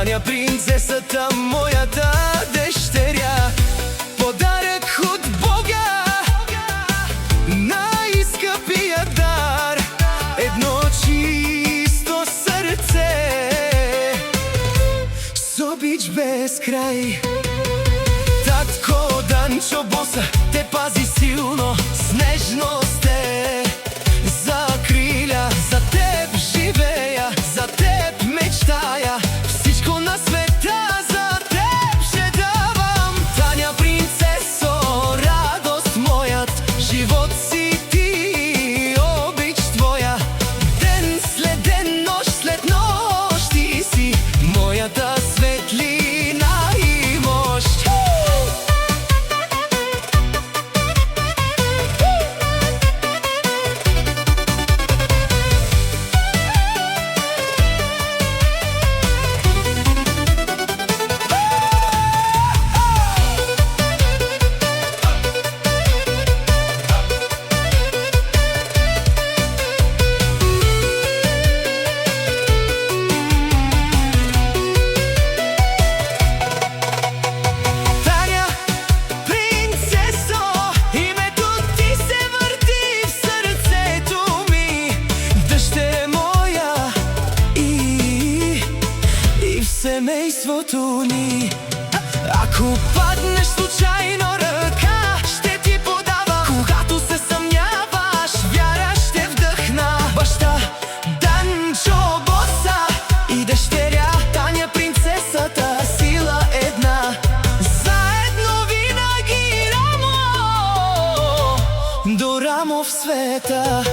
Таня, принцесата, моята дъщеря, подарък от Бога, най-скъпия дар, едно чисто сърце с обич без край. Татко Данчо Боса те пази силно, с нежност те закриля. За теб живея, за теб мечтая, всичко на света за теб ще давам. Таня, принцесо, радост моят, живот си ти, обич твоя. Ден след ден, нощ след нощ ти си моята светлина и мощ. Семейството ни, ако паднеш случайно, ръка ще ти подава. Когато се съмняваш, вяра ще вдъхна. Баща Данчо Боса и дъщеря Таня, принцесата, сила една. Заедно винаги рамо до рамо в света.